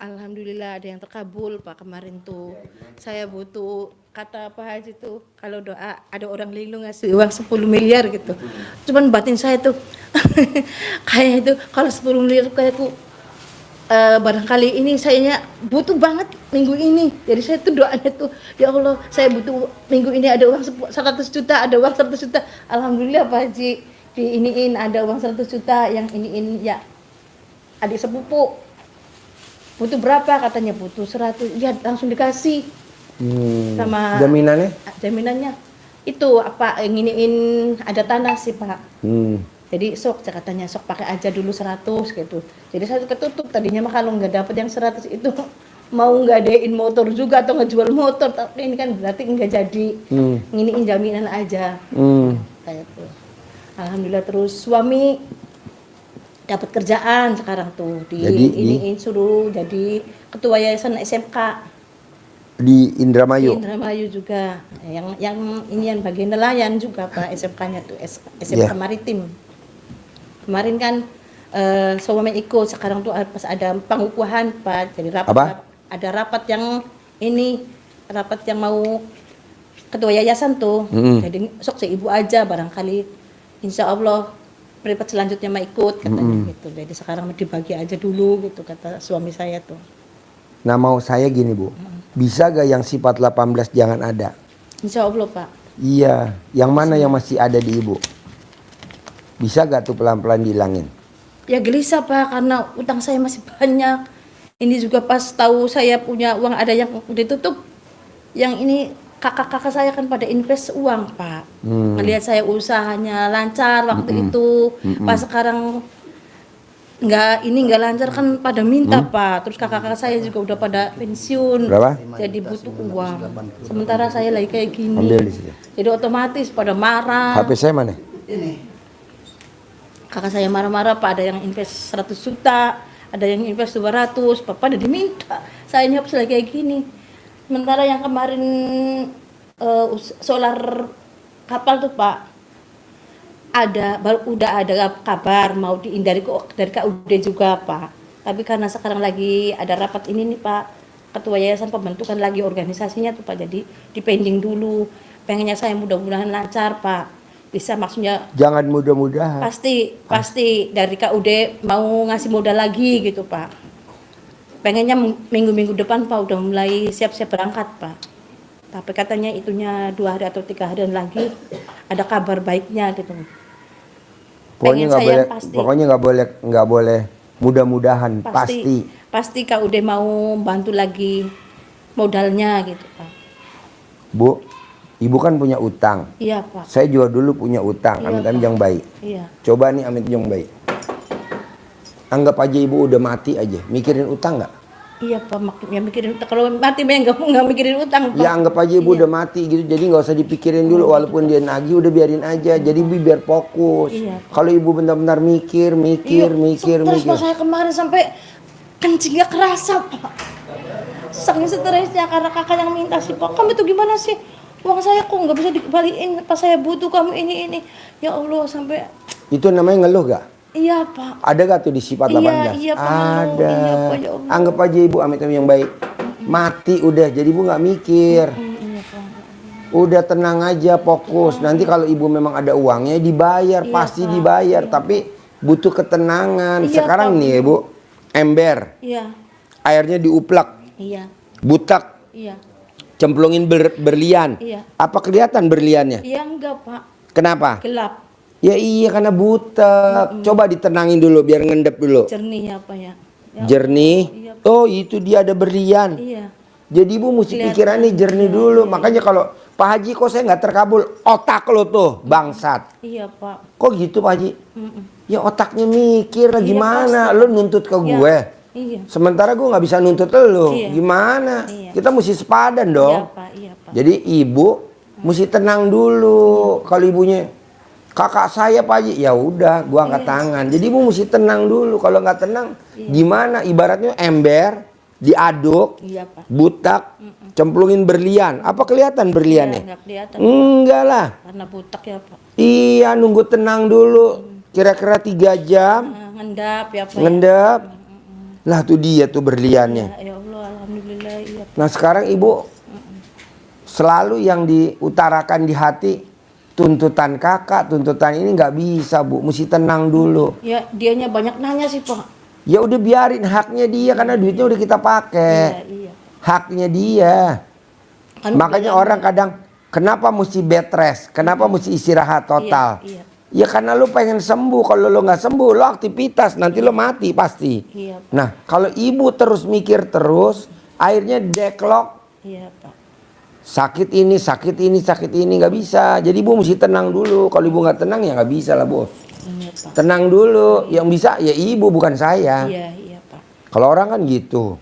Alhamdulillah ada yang terkabul Pak kemarin tuh. Saya butuh kata Pak Haji tuh kalau doa ada orang linglung ngasih uang 10 miliar gitu. Cuman batin saya tuh kayak itu kalau 10 miliar kayak tuh barangkali ini sayanya butuh banget minggu ini. Jadi saya tuh doanya tuh ya Allah saya butuh minggu ini ada uang 100 juta, ada uang 100 juta. Alhamdulillah Pak Haji diiniin ada uang 100 juta yang iniin ya adik sepupu. Butuh berapa katanya butuh 100 ya langsung dikasih sama jaminannya itu apa nginiin ada tanah sih Pak. Jadi sok katanya sok pakai aja dulu 100 gitu. Jadi saya ketutup tadinya mah kalau nggak dapet yang 100 itu mau nggadein motor juga atau ngejual motor tapi ini kan berarti nggak jadi nginiin jaminan aja kayak itu. Alhamdulillah terus suami dapat kerjaan sekarang tuh di ini suruh jadi ketua yayasan SMK di Indramayu. Di Indramayu juga yang ini yang bagian nelayan juga Pak SMK-nya tuh SMK Maritim. Kemarin kan suami ikut sekarang tuh pas ada pengukuhan Pak jadi ada rapat yang ini rapat yang mau ketua yayasan tuh. Jadi sok ibu aja barangkali insya Allah privat selanjutnya mah ikut katanya gitu. Jadi sekarang dibagi aja dulu gitu kata suami saya tuh. Nah mau saya gini Bu, bisa gak yang sifat 18 jangan ada? Insya Allah Pak. Iya, yang mana yang masih ada di Ibu? Bisa gak tuh pelan-pelan dihilangin? Ya gelisah Pak karena utang saya masih banyak. Ini juga pas tahu saya punya uang ada yang ditutup. Yang ini kakak-kakak saya kan pada invest uang Pak. Melihat saya usahanya lancar waktu itu. Pas sekarang nggak lancar kan pada minta Pak. Terus kakak-kakak saya juga udah pada pensiun. Berapa? Jadi butuh uang. Sementara saya lagi kayak gini. Jadi otomatis pada marah. HP saya mana? Ini. Kakak saya marah-marah Pak, ada yang invest 100 juta, ada yang invest 200, Bapak udah diminta. Saya nyapa lagi kayak gini. Sementara yang kemarin solar kapal tuh Pak, udah ada kabar mau dari KUD juga Pak. Tapi karena sekarang lagi ada rapat ini nih Pak, ketua yayasan pembentukan lagi organisasinya tuh Pak, jadi dipending dulu. Pengennya saya mudah-mudahan lancar Pak. Bisa maksudnya. Jangan mudah-mudahan. Pasti dari KUD mau ngasih modal lagi gitu Pak. Pengennya minggu-minggu depan Pak udah mulai siap-siap berangkat Pak. Tapi katanya itunya 2 hari atau 3 hari lagi ada kabar baiknya gitu. Pokoknya nggak boleh mudah-mudahan pasti KUD mau bantu lagi modalnya gitu Pak. Bu, Ibu kan punya utang. Iya Pak. Saya juga dulu punya utang, iya, amit-amit yang baik. Iya. Coba nih amit yang baik. Anggap aja Ibu udah mati aja, mikirin utang nggak? Iya Pak, ya mikirin utang. Kalau mati mah nggak mikirin utang Pak. Ya anggap aja Ibu udah mati gitu, jadi nggak usah dipikirin dulu. Walaupun dia nagih udah biarin aja. Jadi biar fokus. Iya, kalau Ibu benar-benar mikir. Terus pas saya kemarin sampai kencingnya kerasa Pak. Saking stresnya karena kakak yang minta sih Pak. Kamu itu gimana sih? Uang saya kok nggak bisa dikembaliin pas saya butuh kamu ini. Ya Allah sampai. Itu namanya ngeluh gak? Iya Pak. Ada gak tuh di sifat 18? Iya Pak. Ada. Iya, Pak, ya Allah. Anggap aja Ibu amit-amit yang baik. Mati udah, jadi Ibu nggak mikir. Iya, Pak. Udah tenang aja, fokus. Nanti kalau Ibu memang ada uangnya dibayar, pasti Pak. Dibayar. Tapi butuh ketenangan. Sekarang Pak. Nih Ibu, ember. Iya. Airnya diuplak. Iya. Butak. Iya. Cemplungin berlian. Iya. Apa kelihatan berliannya? Iya enggak Pak. Kenapa? Gelap. Ya iya karena butek. Coba ditenangin dulu biar ngendep dulu. Jernih apa ya? Jernih. Iya, oh itu dia ada berlian. Iya. Jadi Ibu mesti pikirannya jernih dulu. Iya. Makanya kalau Pak Haji kok saya nggak terkabul, otak lo tuh bangsat. Iya Pak. Kok gitu Pak Haji? Ya otaknya mikir lah gimana? Lo nuntut ke gue. Iya. Sementara gue nggak bisa nuntut lo. Iya. Gimana? Iya. Kita mesti sepadan dong. Iya Pak. Iya Pak. Jadi Ibu mesti tenang dulu. Kalau ibunya kakak saya Pak Haji, ya udah gua angkat tangan. Jadi Ibu mesti tenang dulu. Kalau nggak tenang, gimana? Ibaratnya ember diaduk, butak, cemplungin berlian. Apa kelihatan berliannya? Nggak kelihatan. Enggak lah. Karena butak ya Pak. Iya, nunggu tenang dulu. Kira-kira 3 jam. Ngendap ya Pak. Ngendap. Lah tuh dia tuh berliannya. Ya Allah, alhamdulillah, iya. Nah sekarang ibu selalu yang diutarakan di hati, tuntutan kakak, tuntutan ini nggak bisa bu, mesti tenang dulu. Ya, dianya banyak nanya sih Pak. Ya udah biarin, haknya dia karena duitnya udah kita pakai. Iya, iya. Haknya dia. Kan Makanya bilang- orang kadang kenapa mesti bed rest, kenapa mesti istirahat total? Iya, Ya karena lu pengen sembuh. Kalau lu nggak sembuh, lu aktivitas, nanti lu mati pasti. Iya, Pak. Nah kalau ibu terus mikir terus, akhirnya deadlock. Iya Pak. Sakit ini, sakit ini, sakit ini, nggak bisa. Jadi ibu mesti tenang dulu. Kalau ibu nggak tenang ya nggak bisa lah bos. Iya Pak. Tenang dulu. Yang bisa ya ibu bukan saya. Iya, iya Pak. Kalau orang kan gitu.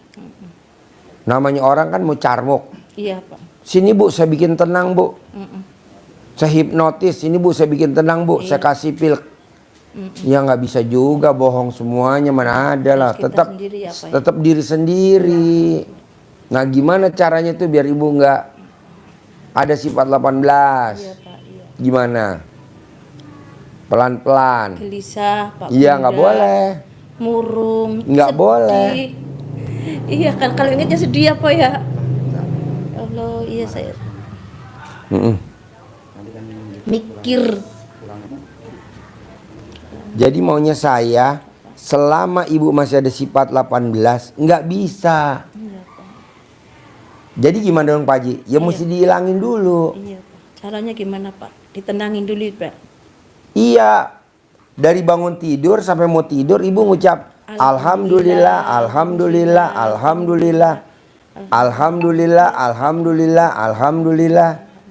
Namanya orang kan mau carmuk. Iya Pak. Sini bu, saya bikin tenang bu. Mm-mm. Saya hipnotis. Ini bu, saya bikin tenang bu. Saya kasih pil. Ya nggak bisa juga, bohong semuanya. Mana ada lah. Kita Tetap, sendiri apa ya? tetap diri sendiri. Nah gimana caranya tuh biar ibu nggak ada sifat 18? Iya Pak. Iya. Gimana? Pelan-pelan. Gelisah Pak. Iya nggak Bunda. boleh. Murung. Nggak sedih. boleh. Iya kan kalau ingatnya sedih apa ya? Ya Allah, iya saya Mm-mm. mikir. Jadi maunya saya selama ibu masih ada sifat 18 nggak bisa. Iya Pak. Jadi gimana dong Pak Haji? Ya mesti dihilangin dulu. Iya Pak. Caranya gimana Pak? Ditenangin dulu Pak. Iya. Dari bangun tidur sampai mau tidur ibu ngucap Alhamdulillah, Alhamdulillah, Alhamdulillah, Alhamdulillah, Alhamdulillah, Alhamdulillah.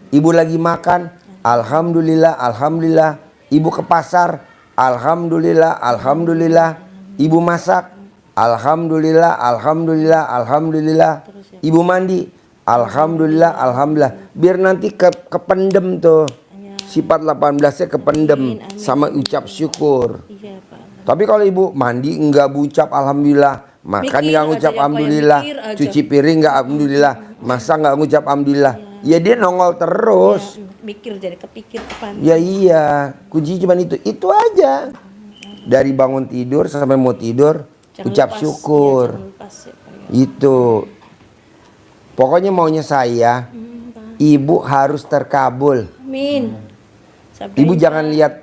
Ibu lagi makan, Alhamdulillah, Alhamdulillah. Ibu ke pasar, Alhamdulillah, Alhamdulillah. Ibu masak, Alhamdulillah, Alhamdulillah, Alhamdulillah. Ibu mandi, Alhamdulillah, Alhamdulillah. Biar nanti kependem tuh. Sifat 18-nya kependem sama ucap syukur. Iya Pak. Tapi kalau ibu mandi enggak ucap alhamdulillah, makan Mikir enggak aja ngucap ya, Pak, ya, alhamdulillah, mikir aja. cuci piring enggak alhamdulillah, masak enggak ngucap alhamdulillah. Ya dia nongol terus. Ya, mikir jadi kepikir depan. Ya iya, kunci cuma itu aja. Dari bangun tidur sampai mau tidur, Jangan ucap lepas, syukur. ya, jangan lepas ya, Pak, ya. Itu. Pokoknya maunya saya, Pak. ibu harus terkabul. Amin. Sabar, Ibu Pak. jangan lihat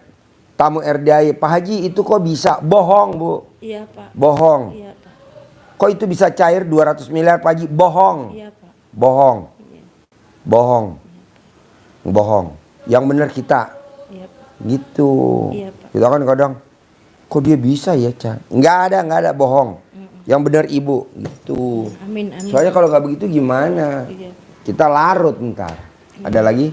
tamu RDI, Pak Haji itu kok bisa? Bohong bu, Iya Pak. bohong. Iya Pak. Kok itu bisa cair 200 miliar Pak Haji? Bohong. Iya Pak. Bohong. Bohong. Bohong. Yang benar kita. Iya Pak. Gitu. Iya, Pak. Kita kan kadang, kok dia bisa ya, Ca? Nggak ada bohong. Yang benar ibu. Gitu. Amin, amin. Soalnya kalau nggak begitu gimana? Iya. Kita larut ntar. Ada lagi?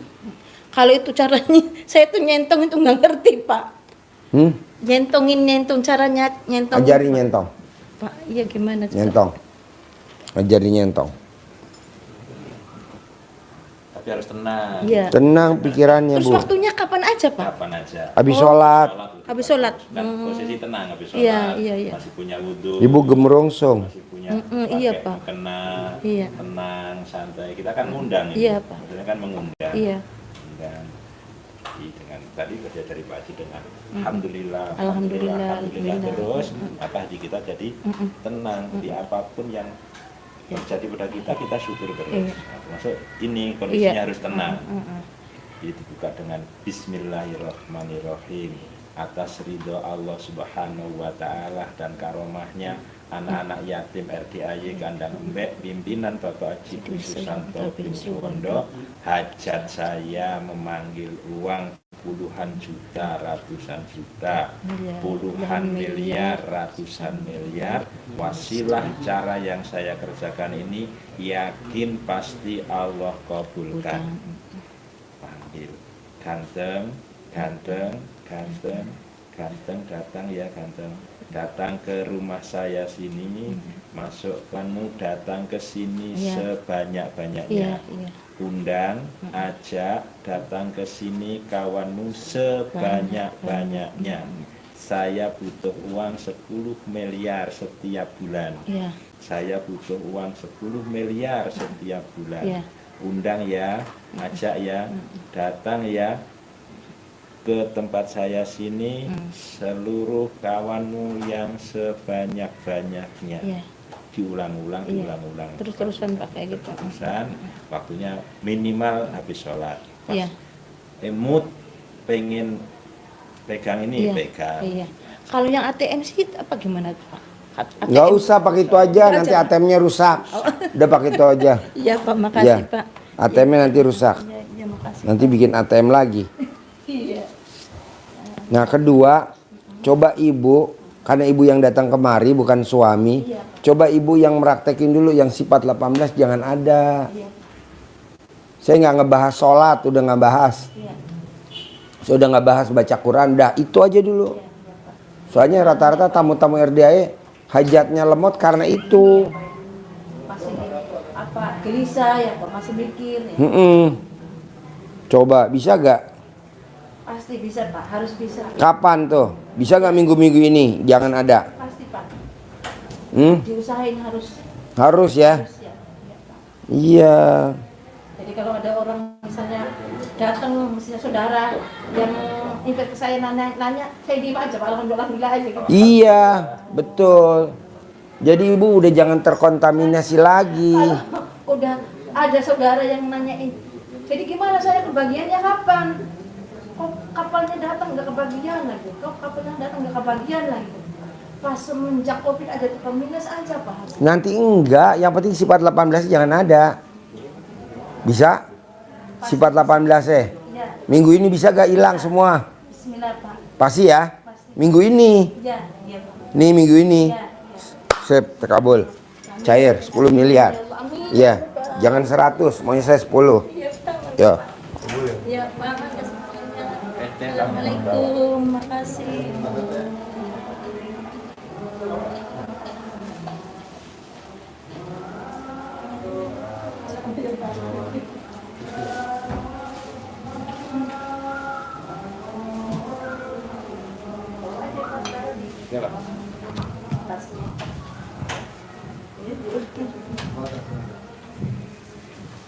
Kalau itu caranya, saya tuh nyentong itu nggak ngerti Pak. Nyentong caranya nyentong. Ajarin nyentong. Pak, iya gimana? Cak? Nyentong. Ajarin nyentong. Tapi harus tenang. Iya. Tenang pikirannya, Terus Bu. waktunya kapan aja Pak? Kapan aja. Habis sholat. Habis sholat. Kan posisi tenang habis sholat. Iya, iya, iya. Masih punya wudhu. Ibu gemerongsong. Masih punya iya, pakai Pak. mukena, Iya. tenang, santai. Kita kan ngundang. Iya, ini. Pak. Maksudnya kan mengundang. Iya. Mengundang. Dengan tadi kerja dari Pak Haji dengan Alhamdulillah, Alhamdulillah, Alhamdulillah. alhamdulillah. Terus apa Haji kita jadi tenang di apapun yang terjadi pada kita syukur terus. Iya. Nah, termasuk ini kondisinya Iya. harus tenang. Jadi dibuka dengan Bismillahirrahmanirrahim atas ridho Allah Subhanahu wa Ta'ala dan karomahnya anak-anak yatim RDAY Kandang Embek pimpinan Bapak Haji Dwi Susanto bin Suwondo. Hajat saya memanggil uang puluhan juta, ratusan juta, puluhan miliar, ratusan miliar. Wasilah cara yang saya kerjakan ini yakin pasti Allah kabulkan. Panggil ganteng, ganteng, ganteng, ganteng, datang ya ganteng, datang ke rumah saya sini, masukkanmu datang ke sini Iya. sebanyak-banyaknya. Iya, iya. Undang, ajak, datang ke sini kawanmu sebanyak-banyaknya. Saya butuh uang 10 miliar setiap bulan. Iya. Saya butuh uang 10 miliar setiap bulan. Iya. Undang ya, ajak ya, datang ya. ke tempat saya sini seluruh kawanmu yang sebanyak-banyaknya. Iya. Diulang-ulang, Iya. diulang-ulang. Terus-terusan pakai gitu. Terusan, waktunya minimal habis sholat. Pas Iya. mood pengen pegang ini, Iya. pegang. Iya. Kalau yang ATM sih apa gimana Pak? ATM. Nggak usah pakai itu aja, Itu nanti aja. ATM-nya rusak. Udah pakai itu aja. Iya Pak, makasih Iya. Pak. ATM-nya nanti rusak. Iya, iya makasih. Nanti bikin ATM lagi. Iya. Nah, kedua, coba ibu, karena ibu yang datang kemari bukan suami, Iya. coba ibu yang meraktekin dulu yang sifat 18 jangan ada. Iya. Saya nggak ngebahas sholat, udah nggak bahas. Iya. Saya udah nggak bahas baca Quran, dah itu aja dulu. Soalnya rata-rata tamu-tamu RDAE hajatnya lemot karena itu. Masih apa gelisah ya Pak, masih mikir ya. Coba, bisa gak? Pasti bisa Pak, harus bisa. Kapan tuh? Bisa gak minggu-minggu ini? Jangan ada. Pasti Pak. Hmm? Diusahain harus Harus ya? harus ya. Iya, Pak. Iya. Jadi kalau ada orang misalnya datang misalnya saudara yang invite ke saya nanya, saya diem aja Pak, alhamdulillah aja gitu. Iya, betul. Jadi ibu udah jangan terkontaminasi lagi. Kalau udah ada saudara yang nanyain, jadi gimana saya kebagiannya kapan? Kok kapalnya datang nggak kebagian lagi? Kok kapalnya datang nggak kebagian lagi? Pas semenjak Covid ada tukang minus aja Pak. Nanti enggak, yang penting sifat 18 jangan ada. Bisa? Sifat 18 Ya, Minggu ini bisa gak hilang semua? Bismillah Pak. Pasti ya? Minggu ini. Ya, iya Pak. Nih minggu ini. Ya, ya. Sip, terkabul. Cair 10 miliar. Amin. Ya, jangan 100, maunya saya 10. Iya Pak. Ya. Ya Pak, makasih. Assalamualaikum, makasih.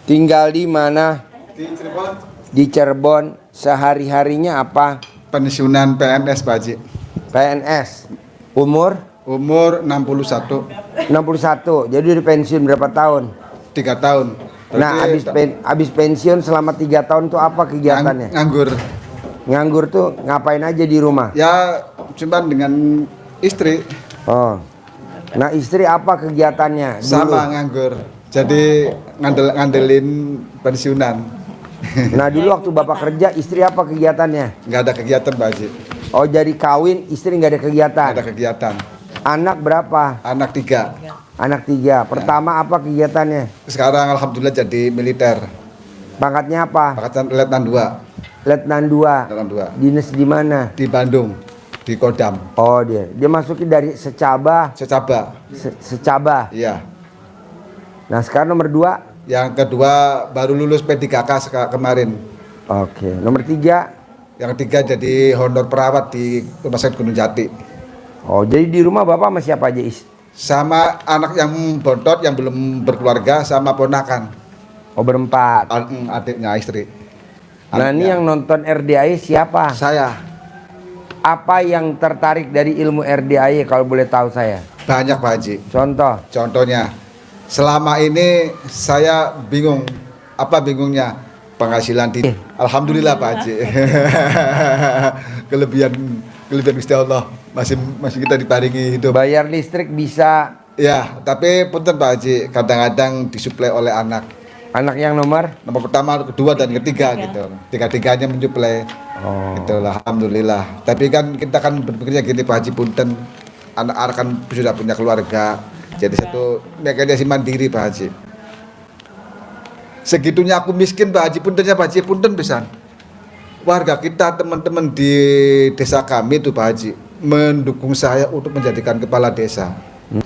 Tinggal di mana? Di Cirebon. Di Cirebon. Sehari-harinya apa? Pensiunan PNS Pak Haji. PNS. Umur Umur 61, 61. Jadi udah pensiun berapa tahun? 3 tahun. Nah, habis pensiun selama 3 tahun tuh apa kegiatannya? Nganggur. Nganggur tuh ngapain aja di rumah? Ya cuma dengan istri Oh. Nah, istri apa kegiatannya dulu? sama nganggur. Jadi ngandelin pensiunan. Nah, dulu waktu Bapak kerja, istri apa kegiatannya? Nggak ada kegiatan Pak Haji. Oh, jadi kawin, istri nggak ada kegiatan. Nggak ada kegiatan. Anak berapa? Anak 3. Anak 3. Pertama apa kegiatannya? Sekarang alhamdulillah jadi militer. Pangkatnya apa? Angkatan Letnan 2. Letnan 2. Letnan 2. Dinas di mana? Di Bandung. Di Kodam. Oh, dia masukin dari secabah. Secaba. Secabah. Iya. Nah, sekarang nomor 2. Yang kedua baru lulus P3K kemarin. Oke. Nomor 3. Yang ketiga jadi honor perawat di Rumah Sakit Gunung Jati. Oh, jadi di rumah Bapak sama siapa aja, Is? Sama anak yang bontot yang belum berkeluarga sama ponakan. Oh, berempat. Adiknya istri. Nah, ini Adiknya. yang nonton RDAI siapa? Saya Apa yang tertarik dari ilmu RDAI kalau boleh tahu saya? banyak Pak Haji. Contoh. Contohnya, selama ini saya bingung. Apa bingungnya? Penghasilan di Alhamdulillah Pak Haji. kelebihan Gusti Allah masih kita diparingi hidup. Bayar listrik bisa. Ya, tapi punten Pak Haji, kadang-kadang disuplai oleh anak. Anak yang nomor? Nomor pertama, kedua dan ketiga gitu. Tiga-tiganya menyuplai. Oh. Itulah alhamdulillah. Tapi kan kita kan berpikirnya gini Pak Haji punten, anak-anak kan sudah punya keluarga. Jadi satu mereka si mandiri Pak Haji. Segitunya aku miskin Pak Haji puntennya Pak Haji punten pisan. Warga kita teman-teman di desa kami itu Pak Haji mendukung saya untuk menjadikan kepala desa.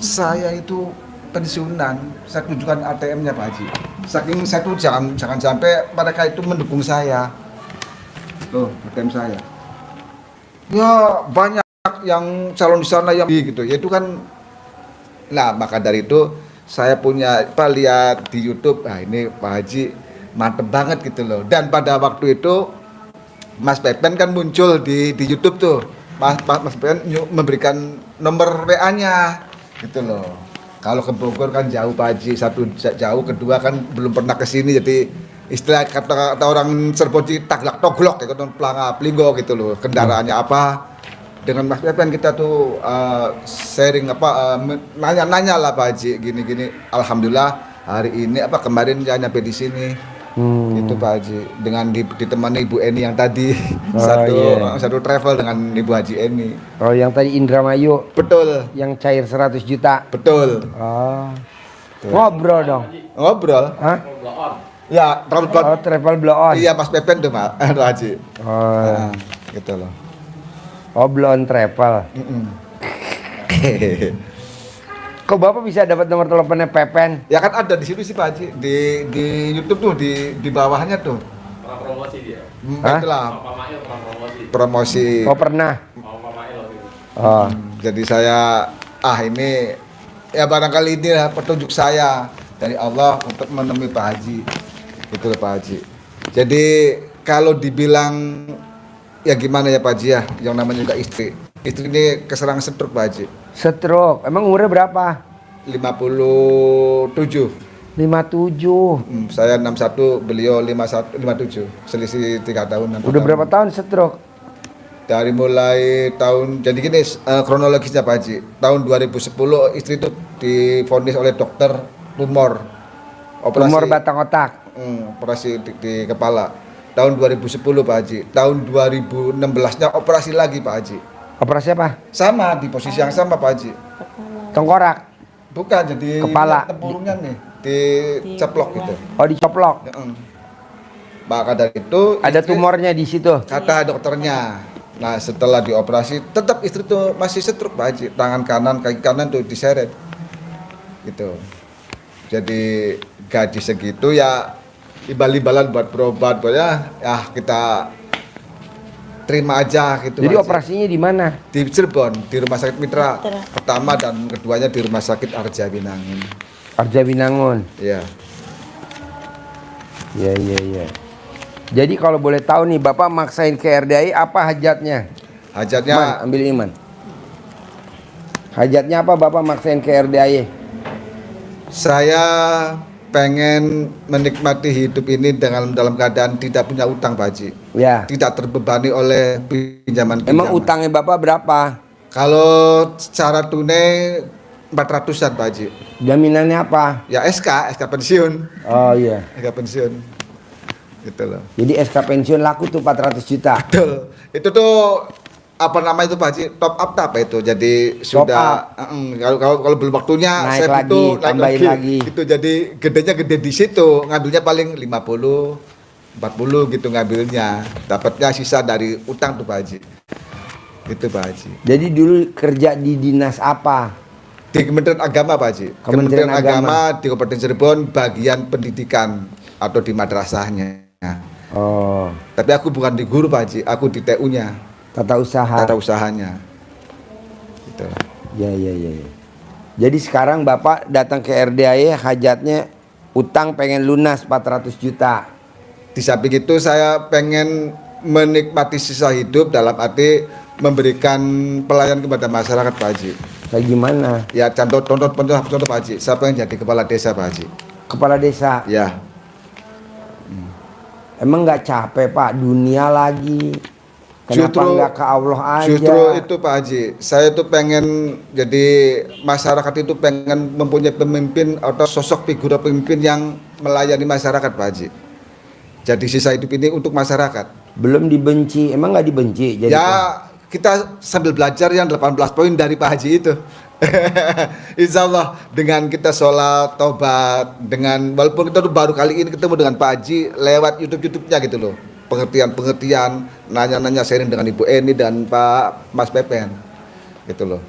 Saya itu pensiunan, saya tunjukkan ATM-nya Pak Haji. Saking saya tuh jangan sampai mereka itu mendukung saya. Tuh, ATM saya. Ya banyak yang calon di sana yang gitu. Ya itu kan. Nah maka dari itu saya punya lihat di YouTube. Nah ini Pak Haji mantep banget gitu loh. Dan pada waktu itu Mas Pepen kan muncul di YouTube tuh. Mas Pepen memberikan nomor WA-nya gitu loh. Kalau ke Bogor kan jauh Pak Haji, satu jauh, kedua kan belum pernah ke sini, jadi istilah kata orang Cirebon taglak toglok ya kan, pelanga plingo gitu loh. Kendaraannya apa? Dengan Mas Pepen kita tuh sharing nanya-nanya lah Pak Haji, gini-gini. Alhamdulillah hari ini kemarin saya nyampe di sini. Itu Pak Haji, dengan ditemani Ibu Eni yang tadi satu travel dengan Ibu Haji Eni. Oh, yang tadi Indramayu. Betul. Yang cair 100 juta. Betul. Oh. Ngobrol dong. Ngobrol. Hah? Ya, Travel blow on. Iya, Mas Pepen tuh, Pak Haji. Oh. Gitu loh. Oh, blow on travel. Kok Bapak bisa dapat nomor teleponnya Pepen? Ya kan ada di situ sih Pak Haji, di YouTube tuh, di bawahnya tuh. Pernah promosi dia. Hah? Itulah Pak Mail pernah promosi. promosi. Oh, pernah. Mau Pak Mail waktu itu. Oh. Jadi saya ini ya barangkali ini lah petunjuk saya dari Allah untuk menemui Pak Haji. Gitu loh Pak Haji. Jadi kalau dibilang ya gimana ya Pak Haji ya, yang namanya juga istri. Istri ini keserang stroke Pak Haji. Stroke. Emang umurnya berapa? 57. 57. Saya 61, beliau 57. Selisih 3 tahun. Udah berapa tahun stroke? Dari mulai tahun, jadi gini kronologisnya Pak Haji. Tahun 2010 istri itu divonis oleh dokter tumor. Tumor batang otak. Operasi di kepala. Tahun 2010 Pak Haji. Tahun 2016-nya operasi lagi Pak Haji. Operasi apa? Sama, di posisi yang sama Pak Haji. Tengkorak. Bukan, jadi Kepala. tempurungnya nih, diceplok gitu. Oh, dicoplok. Maka dari itu Ada istri- tumornya di situ. kata dokternya. Nah setelah dioperasi tetap istri tuh masih stroke Pak Haji, tangan kanan kaki kanan tuh diseret gitu. Jadi gaji segitu ya ibal-ibalan buat berobat, ya kita terima aja gitu. Jadi Pak Haji. operasinya di mana? Di Cirebon, di Rumah Sakit Mitra pertama dan keduanya di Rumah Sakit Arjawinangun. Arjawinangun. Ya. Iya. Jadi kalau boleh tahu nih, Bapak maksain ke RDI apa hajatnya? Hajatnya Iman, ambil Iman. Hajatnya apa Bapak maksain ke RDI? saya pengen menikmati hidup ini dalam keadaan tidak punya utang Pak Haji. Ya. Tidak terbebani oleh pinjaman. Emang utangnya Bapak berapa? Kalau secara tunai 400-an Pak Haji. Jaminannya apa? Ya SK pensiun. Oh iya. SK pensiun. Gitu loh. Jadi SK pensiun laku tuh 400 juta. Betul. Itu tuh apa nama itu Pak Haji? Top up apa itu? Jadi Top sudah kalau belum waktunya Naik saya lagi, butuh tambahin lagi. Itu jadi gedenya gede di situ. Ngambilnya paling 50 40 gitu ngambilnya. Dapatnya sisa dari utang tuh Pak Haji. Gitu Pak Haji. Jadi dulu kerja di dinas apa? Di Kementerian Agama Pak Haji. Kementerian Agama. Di Kabupaten Cirebon bagian pendidikan atau di madrasahnya. Oh, Tapi aku bukan di guru Pak Haji, aku di TU-nya, tata usaha. tata usahanya. Gitu. Ya. Jadi sekarang Bapak datang ke RDI hajatnya utang pengen lunas 400 juta. Di samping itu saya pengen menikmati sisa hidup dalam arti memberikan pelayanan kepada masyarakat Pak Haji. Kayak gimana? Ya contoh Pak Haji, saya pengen jadi kepala desa Pak Haji. Kepala desa. Ya, Emang nggak capek Pak, dunia lagi. Kenapa nggak ke Allah aja? Justru itu Pak Haji, saya tuh pengen jadi masyarakat itu pengen mempunyai pemimpin atau sosok figur pemimpin yang melayani masyarakat Pak Haji. Jadi sisa hidup ini untuk masyarakat. Belum dibenci, emang nggak dibenci? Jadi Ya kita sambil belajar yang 18 poin dari Pak Haji itu. Insya Allah dengan kita sholat, taubat, dengan walaupun kita tuh baru kali ini ketemu dengan Pak Haji lewat YouTube-nya gitu loh. Pengertian, nanya-nanya sharing dengan Ibu Eni dan Pak Mas Pepen. Gitu loh.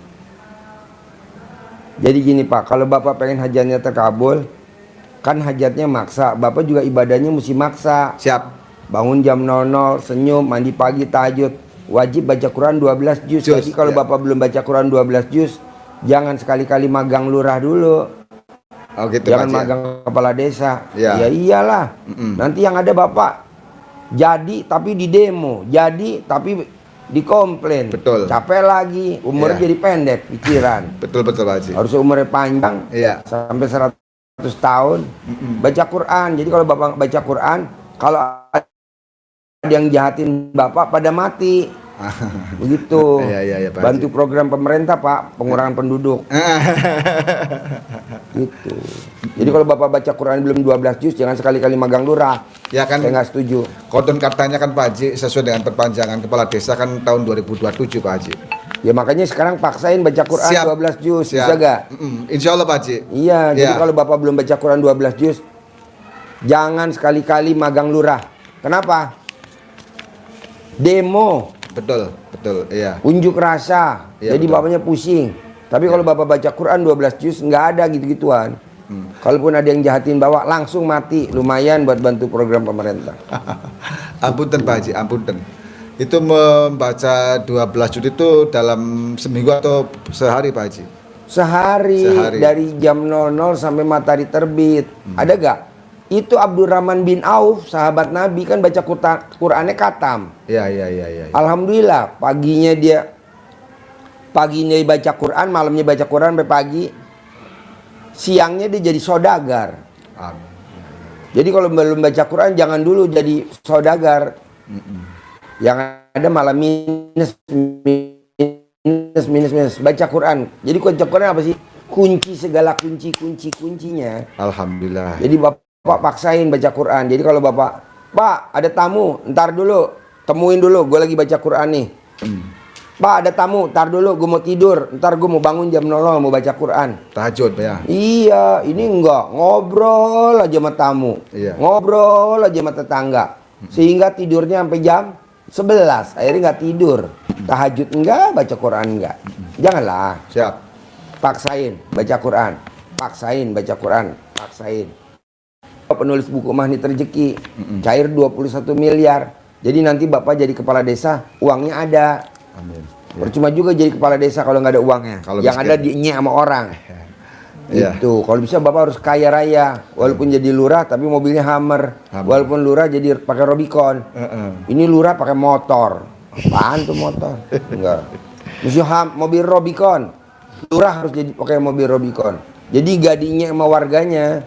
Jadi gini Pak, kalau Bapak pengen hajatnya terkabul, kan hajatnya maksa. Bapak juga ibadahnya mesti maksa. Siap. Bangun jam 00, senyum, mandi pagi, tahajud. Wajib baca Quran 12 juz. Jadi kalau ya. Bapak belum baca Quran 12 juz, jangan sekali-kali magang lurah dulu. Oh gitu Jangan Pak Haji. magang kepala desa. Ya. Ya iyalah. Nanti yang ada Bapak Jadi tapi di demo, jadi tapi dikomplain. Betul. Capek lagi, umurnya Iya. jadi pendek pikiran. Betul Pak Haji. Harus umurnya panjang, Iya. sampai 100 tahun. Baca Quran. Jadi kalau Bapak baca Quran, kalau ada yang jahatin Bapak pada mati. Begitu. Iya, Pak Bantu program pemerintah, Pak, pengurangan penduduk. Gitu. Jadi kalau Bapak baca Quran belum 12 juz, jangan sekali-kali magang lurah. Ya kan, Saya nggak setuju. konon katanya kan Pak Haji sesuai dengan perpanjangan kepala desa kan tahun 2027 Pak Haji. Ya makanya sekarang paksain baca Quran Siap. 12 juz, Siap. bisa gak? Insya Allah Pak Haji. Iya, jadi Ya. kalau Bapak belum baca Quran 12 juz, jangan sekali-kali magang lurah. Kenapa? Demo, Betul, iya. unjuk rasa, Iya, jadi betul. Bapaknya pusing. Tapi kalau Bapak baca Quran 12 juz, nggak ada gitu-gituan. Kalaupun ada yang jahatin Bapak, langsung mati. Lumayan buat bantu program pemerintah. Ampunten Pak Haji, ampunten. Itu membaca 12 juz itu dalam seminggu atau sehari Pak Haji? Sehari, Sehari. dari jam 00 sampai matahari terbit. Ada gak? Itu Abdurrahman bin Auf, sahabat Nabi, kan baca Qurannya katam. Iya. Alhamdulillah, paginya dia baca Quran, malamnya baca Quran sampai pagi. Siangnya dia jadi saudagar. Amin. Jadi kalau belum baca Quran jangan dulu jadi saudagar. Yang ada malah minus. Baca Quran. Jadi baca Quran apa sih? Kunci segala kuncinya. Alhamdulillah. Jadi Bapak paksain baca Quran. Jadi kalau Bapak, Pak ada tamu, ntar dulu, temuin dulu, gue lagi baca Quran nih. Pak ada tamu, ntar dulu, gue mau tidur, ntar gue mau bangun jam 00 mau baca Quran. Tahajud ya. Iya, ini enggak, ngobrol aja sama tamu, Iya. ngobrol aja sama tetangga, sehingga tidurnya sampai jam 11, akhirnya nggak tidur. Tahajud enggak, baca Quran enggak. Janganlah, Siap. paksain baca Quran, paksain baca Quran, paksain. Penulis buku Magnet Rezeki, cair 21 miliar. Jadi nanti Bapak jadi kepala desa, uangnya ada. Amin. Percuma juga jadi kepala desa kalau nggak ada uangnya. Kalau yang miskin. ada dinya sama orang. Iya. Itu. Kalau bisa Bapak harus kaya raya. Walaupun jadi lurah tapi mobilnya Hummer. Walaupun lurah jadi pakai Robicon. Ini lurah pakai motor. Apaan tuh motor? Enggak. Mesti mobil Robicon. Lurah harus jadi pakai mobil Robicon. Jadi gadinya sama warganya.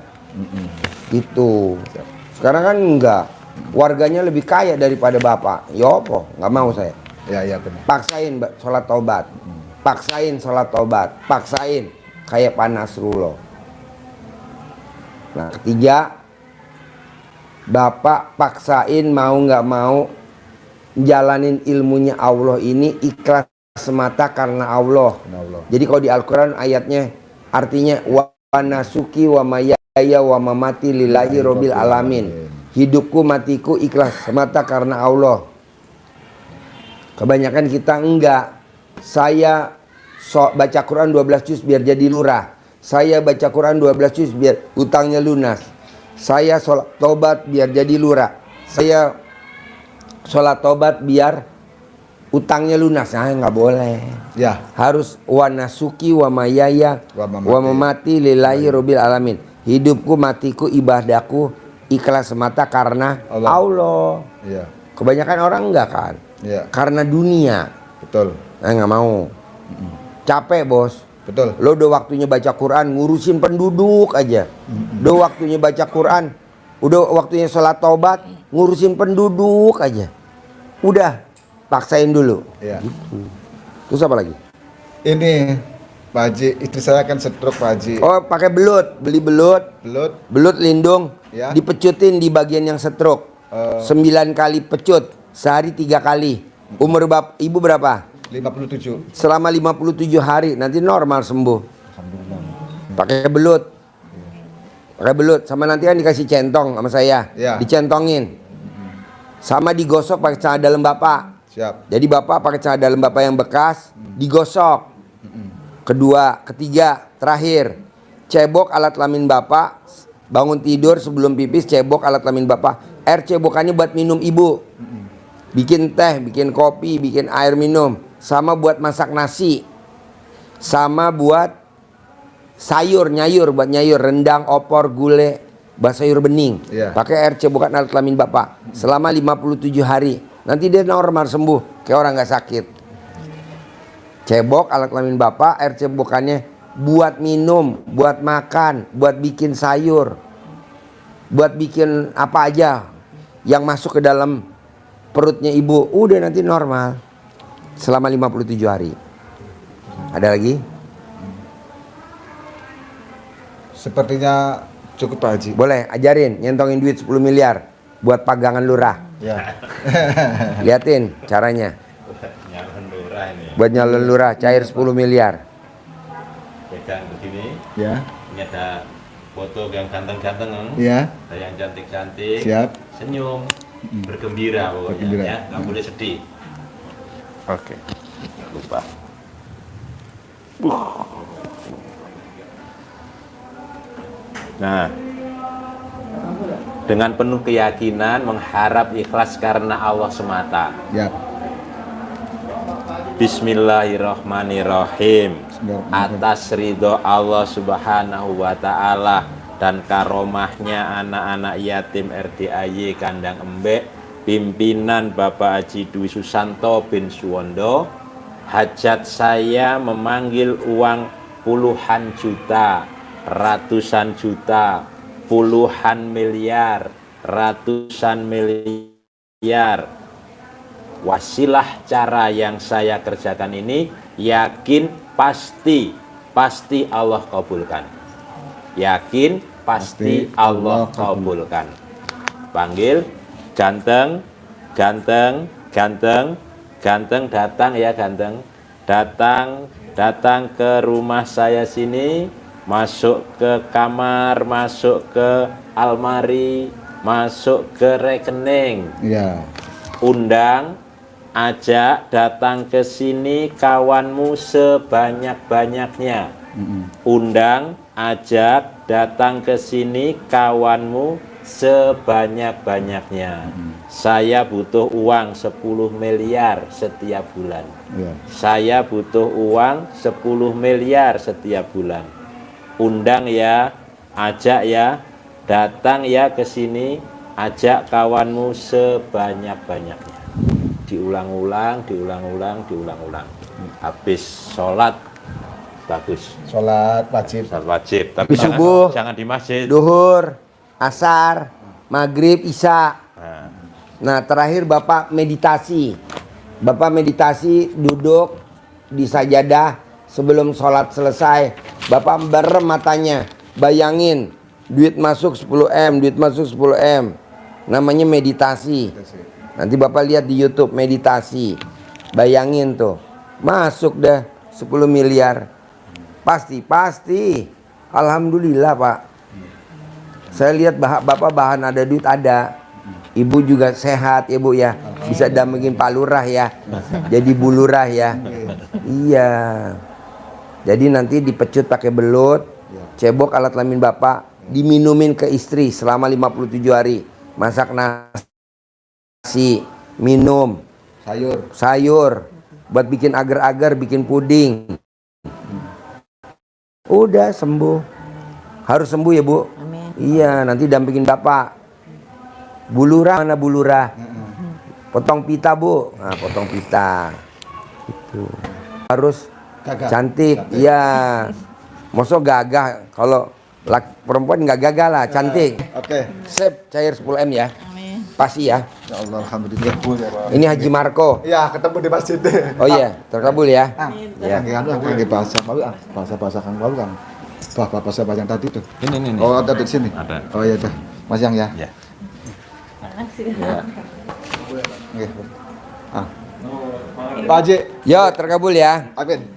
Itu. Sekarang kan enggak. Warganya lebih kaya daripada Bapak. Ya apa? Nggak mau saya. Ya benar. Paksain sholat taubat. Paksain sholat taubat. Paksain kayak Pak Nasrullah. Nah, ketiga, Bapak paksain mau nggak mau jalanin ilmunya Allah ini ikhlas semata karena Allah. Jadi kalau di Al-Quran ayatnya artinya wa nasuki wa mayaya wa mamati lillahi robbil alamin. Hidupku matiku ikhlas semata karena Allah. Kebanyakan kita enggak. Saya baca Quran 12 juz biar jadi lurah. Saya baca Quran 12 juz biar utangnya lunas. Saya sholat tobat biar jadi lurah. Saya sholat tobat biar utangnya lunas. Nah, nggak boleh. Ya. Harus wa nasuki wa mayaya wa mamati lillahi robbil alamin. Hidupku matiku ibadahku ikhlas semata karena Allah. Iya. Kebanyakan orang enggak kan? Iya. Karena dunia. Betul. Nggak mau. Capek bos. Betul. Lo udah waktunya baca Quran ngurusin penduduk aja. Udah waktunya baca Quran, udah waktunya sholat taubat ngurusin penduduk aja. Udah paksain dulu. Iya. Terus apa lagi? Ini Pak Haji, istri saya kan stroke Pak Haji. Oh pakai belut, beli belut, Belut. belut lindung, Ya. dipecutin di bagian yang stroke. 9 kali pecut, sehari 3 kali. Umur ibu berapa? 57. Selama 57 hari nanti normal sembuh. Pakai belut. Pakai belut sama nanti kan dikasih centong sama saya. Ya. Dicentongin. Sama digosok pakai celana dalam Bapak. Siap. Jadi Bapak pakai celana dalam Bapak yang bekas digosok. Kedua, ketiga, terakhir. Cebok alat kelamin Bapak, bangun tidur sebelum pipis cebok alat kelamin Bapak. Air cebokannya buat minum Ibu. Bikin teh, bikin kopi, bikin air minum. Sama buat masak nasi. Sama buat sayur, nyayur, buat nyayur, rendang, opor, gulai. sayur bening, Iya. pakai air cebokan alat kelamin bapak selama 57 hari. Nanti dia normal sembuh, kayak orang nggak sakit. Cebok alat kelamin bapak, air cebokannya buat minum, buat makan, buat bikin sayur, buat bikin apa aja yang masuk ke dalam perutnya ibu. Udah nanti normal selama 57 hari. Ada lagi? Sepertinya cukup Pak Haji. Boleh ajarin nyentongin duit 10 miliar buat pagangan lurah. Ya. Liatin caranya. Nyalon lurah ini. Buat nyalon lurah cair 10 miliar. Pegang begini. Ya. Ini ada foto yang ganteng-ganteng. Ya. Ada yang cantik-cantik. Siap. Senyum. Bergembira pokoknya Bergembira. ya. Nggak boleh sedih. Oke. Lupa. Nah, dengan penuh keyakinan mengharap ikhlas karena Allah semata. Ya. Bismillahirrahmanirrahim. Atas ridho Allah Subhanahu wa Ta'ala dan karomahnya anak-anak yatim RDAY Kandang Embek, pimpinan Bapak Haji Dwi Susanto bin Suwondo, hajat saya memanggil uang puluhan juta, ratusan juta, puluhan miliar, ratusan miliar. Wasilah cara yang saya kerjakan ini yakin pasti Allah kabulkan. Yakin pasti Allah kabulkan. Panggil ganteng, ganteng, ganteng, ganteng datang ya ganteng. Datang ke rumah saya sini, masuk ke kamar, masuk ke almari, masuk ke rekening. Ya. Undang, ajak datang ke sini kawanmu sebanyak-banyaknya. Undang, ajak datang ke sini kawanmu sebanyak-banyaknya. Saya butuh uang 10 miliar setiap bulan. Ya. Saya butuh uang 10 miliar setiap bulan. Undang ya, ajak ya, datang ya ke sini, ajak kawanmu sebanyak-banyaknya. Diulang-ulang, diulang-ulang, diulang-ulang. Habis sholat bagus. Sholat wajib. Sholat wajib. Tapi Habis subuh, jangan di masjid. duhur, asar, maghrib, isya. Nah, Nah terakhir Bapak meditasi. Bapak meditasi duduk di sajadah sebelum sholat selesai. Bapak merem matanya. Bayangin duit masuk 10M, duit masuk 10M. Namanya meditasi. Nanti Bapak lihat di YouTube meditasi. Bayangin tuh. Masuk dah 10 miliar. Pasti. Alhamdulillah Pak. Saya lihat Bapak bahan ada duit ada. Ibu juga sehat ya Bu ya. Bisa dampingin Pak Lurah ya. Jadi Bu Lurah ya. Iya. Jadi nanti dipecut pakai belut. Cebok alat kelamin Bapak. Diminumin ke istri selama 57 hari. Masak nasi. Minum. Sayur. Buat bikin agar-agar, bikin puding. Udah sembuh. Harus sembuh ya Bu. Amin. Iya, nanti dampingin Bapak. Bulurah mana bulurah? Potong pita Bu. Nah, potong pita. Itu. Harus Gagah. cantik. Iya. Mosok gagah. Kalau perempuan nggak gagah lah, cantik. Oke. Sip, cair 10M ya. Amin. Pasti ya. Ya Allah, alhamdulillah. Ini Haji Marco. Ya, ketemu di masjid. Oh iya, terkabul ya. Ya, kan bahasa mau bahasa Kang Mau kan. Bahasa yang tadi tuh. ini. Oh, ada di sini. Ada. Oh iya dah. Mas Yang ya. Ya. Oke. Pak Haji. Yo, terkabul ya. Amin.